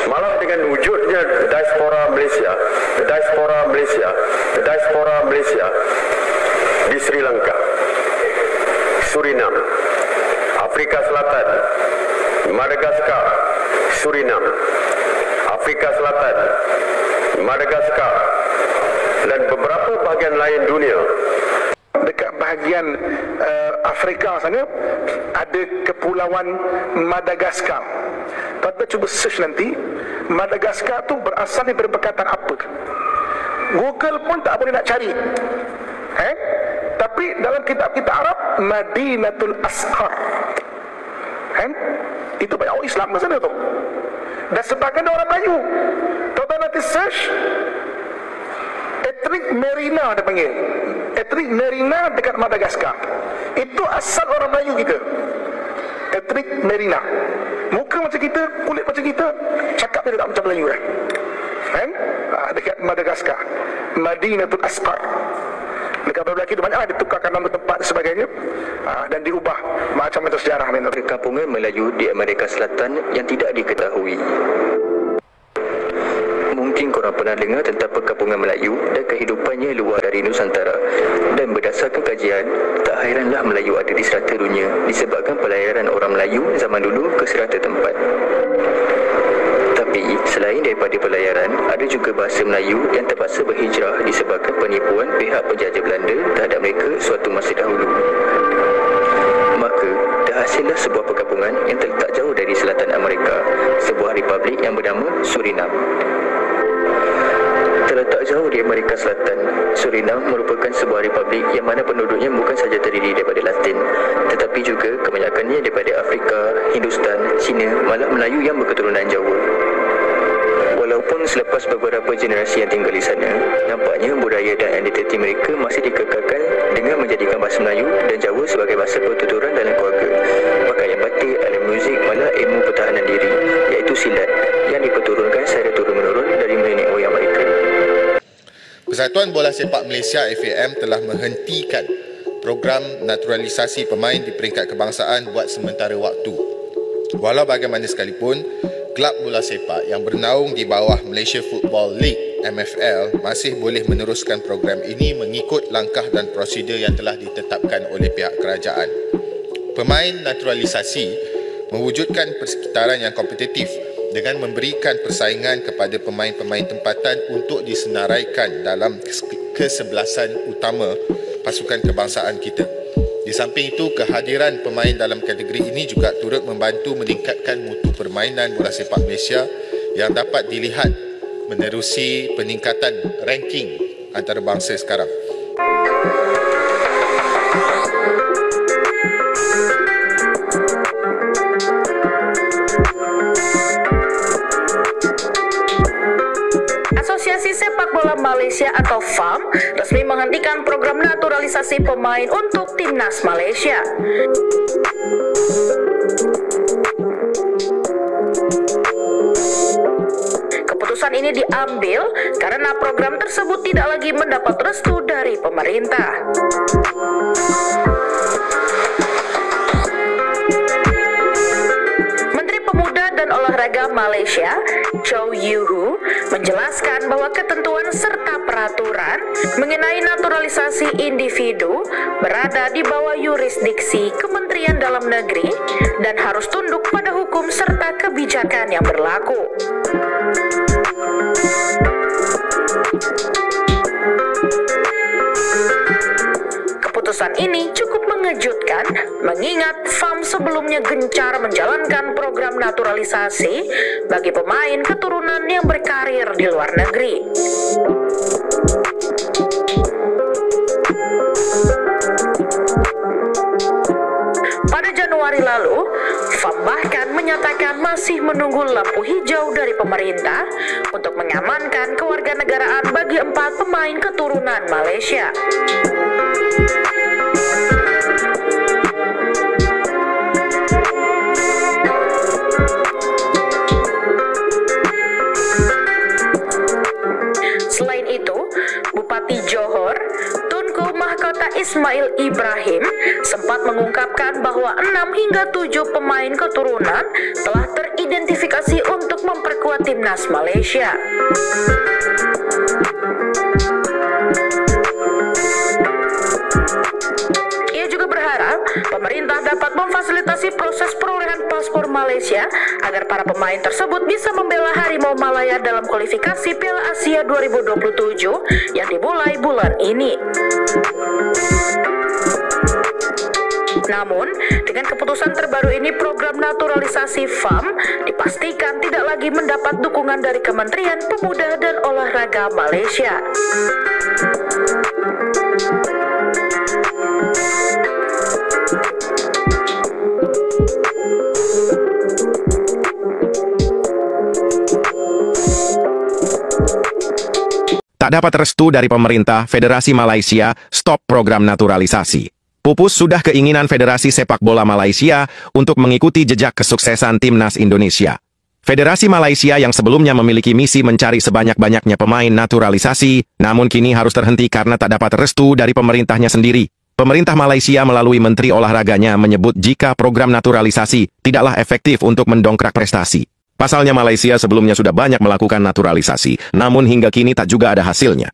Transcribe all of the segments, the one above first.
Malah dengan wujudnya diaspora Malaysia di Sri Lanka, Surinam, Afrika Selatan, Madagaskar, Surinam, Afrika Selatan, Madagaskar, dan beberapa bahagian lain dunia. Dekat bahagian Afrika sana ada kepulauan Madagaskar. Tuan-tuan cuba search nanti, Madagaskar tu berasal daripada perkataan apa? Google pun tak boleh nak cari. Tapi dalam kitab-kitab Arab, Madinatul Asqar. Itu banyak orang Islam di sana tu. Dan sebagian orang Melayu. Tuan-tuan nanti search, Etnik Merina dia panggil. Etnik Merina dekat Madagaskar. Itu asal orang Melayu kita. Etnik Merina. Muka macam kita, kulit macam kita, cakap dia tak macam Melayu dekat Madagaskar, Madinatul Asqar. Dekat beberapa itu banyaklah ditukarkan nama tempat dan sebagainya, dan diubah macam-macam sejarah. Perkampungan Melayu di Amerika Selatan yang tidak diketahui. Mungkin korang pernah dengar tentang perkampungan Melayu dan kehidupannya luar dari Nusantara. Dan berdasarkan kajian, tak hairanlah Melayu ada di serata dunia disebabkan pelayaran orang Melayu zaman dulu ke serata tempat. Tapi, selain daripada pelayaran, ada juga bahasa Melayu yang terpaksa berhijrah disebabkan penipuan pihak penjajah Belanda terhadap mereka suatu masa dahulu. Maka, terhasillah sebuah perkampungan yang terletak jauh dari selatan Amerika, sebuah republik yang bernama Surinam. Terletak jauh di Amerika Selatan, Surinam merupakan sebuah republik yang mana penduduknya bukan saja terdiri daripada Latin, tetapi juga kebanyakannya daripada Afrika, Hindustan, Cina, malah Melayu yang berketurunan Jawa. Walaupun selepas beberapa generasi yang tinggal di sana, nampaknya budaya dan identiti mereka masih dikekalkan dengan menjadikan bahasa Melayu dan Jawa sebagai bahasa pertuturan dalam keluarga, pakaian batik, alat muzik, malah ilmu pertahanan diri, iaitu silat, yang diperturunkan secara turun-menurun dari nenek moyang mereka. Persatuan Bola Sepak Malaysia FAM telah menghentikan program naturalisasi pemain di peringkat kebangsaan buat sementara waktu. Walau bagaimana sekalipun, kelab bola sepak yang bernaung di bawah Malaysia Football League MFL masih boleh meneruskan program ini mengikut langkah dan prosedur yang telah ditetapkan oleh pihak kerajaan. Pemain naturalisasi mewujudkan persekitaran yang kompetitif dengan memberikan persaingan kepada pemain-pemain tempatan untuk disenaraikan dalam kesebelasan utama pasukan kebangsaan kita. Di samping itu, kehadiran pemain dalam kategori ini juga turut membantu meningkatkan mutu permainan bola sepak Malaysia yang dapat dilihat menerusi peningkatan ranking antarabangsa sekarang. Asosiasi Sepak Bola Malaysia atau FAM resmi menghentikan program naturalisasi pemain untuk Timnas Malaysia. Keputusan ini diambil karena program tersebut tidak lagi mendapat restu dari pemerintah. Dan Olahraga Malaysia, Chow Yu Hu, menjelaskan bahwa ketentuan serta peraturan mengenai naturalisasi individu berada di bawah yurisdiksi Kementerian Dalam Negeri dan harus tunduk pada hukum serta kebijakan yang berlaku. Keputusan ini cukup mengejutkan mengingat FAM sebelumnya gencar menjalankan program naturalisasi bagi pemain keturunan yang berkarir di luar negeri. Pada Januari lalu, FAM bahkan menyatakan masih menunggu lampu hijau dari pemerintah untuk mengamankan kewarganegaraan bagi 4 pemain keturunan Malaysia. Selain itu, Ismail Ibrahim sempat mengungkapkan bahwa 6 hingga 7 pemain keturunan telah teridentifikasi untuk memperkuat timnas Malaysia. Ia juga berharap pemerintah dapat memfasilitasi proses perolehan paspor Malaysia agar para pemain tersebut bisa membela Harimau Malaya dalam kualifikasi Piala Asia 2027 yang dimulai bulan ini. Namun, dengan keputusan terbaru ini, program naturalisasi FAM dipastikan tidak lagi mendapat dukungan dari Kementerian Pemuda dan Olahraga Malaysia. Tak dapat restu dari pemerintah, Federasi Malaysia stop program naturalisasi. Pupus sudah keinginan Federasi Sepak Bola Malaysia untuk mengikuti jejak kesuksesan Timnas Indonesia. Federasi Malaysia yang sebelumnya memiliki misi mencari sebanyak-banyaknya pemain naturalisasi, namun kini harus terhenti karena tak dapat restu dari pemerintahnya sendiri. Pemerintah Malaysia melalui Menteri Olahraganya menyebut jika program naturalisasi tidaklah efektif untuk mendongkrak prestasi. Pasalnya Malaysia sebelumnya sudah banyak melakukan naturalisasi, namun hingga kini tak juga ada hasilnya.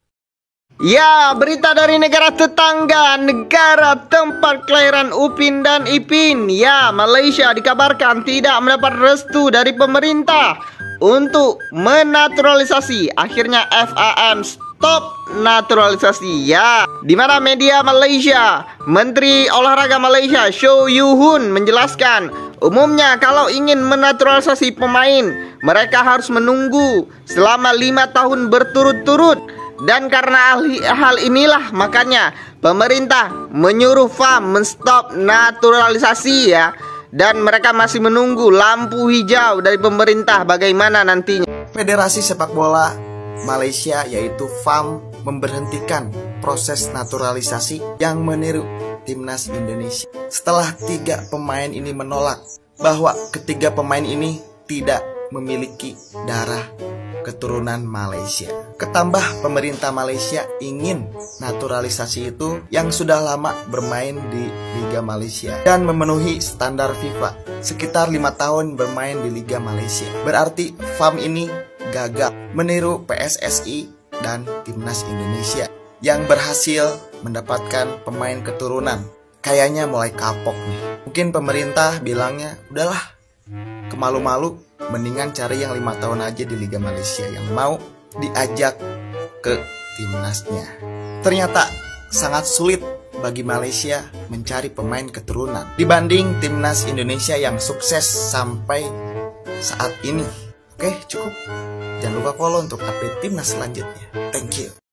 Ya, berita dari negara tetangga, negara tempat kelahiran Upin dan Ipin. Ya, Malaysia dikabarkan tidak mendapat restu dari pemerintah untuk menaturalisasi. Akhirnya FAM stop naturalisasi. Ya, di mana media Malaysia, Menteri Olahraga Malaysia Chow Yun Hun menjelaskan, umumnya kalau ingin menaturalisasi pemain, mereka harus menunggu selama 5 tahun berturut-turut. Dan karena hal inilah makanya pemerintah menyuruh FAM menstop naturalisasi ya. Dan mereka masih menunggu lampu hijau dari pemerintah bagaimana nantinya. Federasi Sepak Bola Malaysia yaitu FAM memberhentikan proses naturalisasi yang meniru Timnas Indonesia. Setelah 3 pemain ini menolak bahwa ketiga pemain ini tidak memiliki darah keturunan Malaysia. Ketambah pemerintah Malaysia ingin naturalisasi itu yang sudah lama bermain di Liga Malaysia dan memenuhi standar FIFA. Sekitar 5 tahun bermain di Liga Malaysia. Berarti FAM ini gagal meniru PSSI dan Timnas Indonesia yang berhasil mendapatkan pemain keturunan. Kayaknya mulai kapok nih. Mungkin pemerintah bilangnya, udahlah, kemalu-malu, mendingan cari yang 5 tahun aja di Liga Malaysia yang mau diajak ke timnasnya. Ternyata sangat sulit bagi Malaysia mencari pemain keturunan dibanding timnas Indonesia yang sukses sampai saat ini. Oke, cukup. Jangan lupa follow untuk update timnas selanjutnya. Thank you.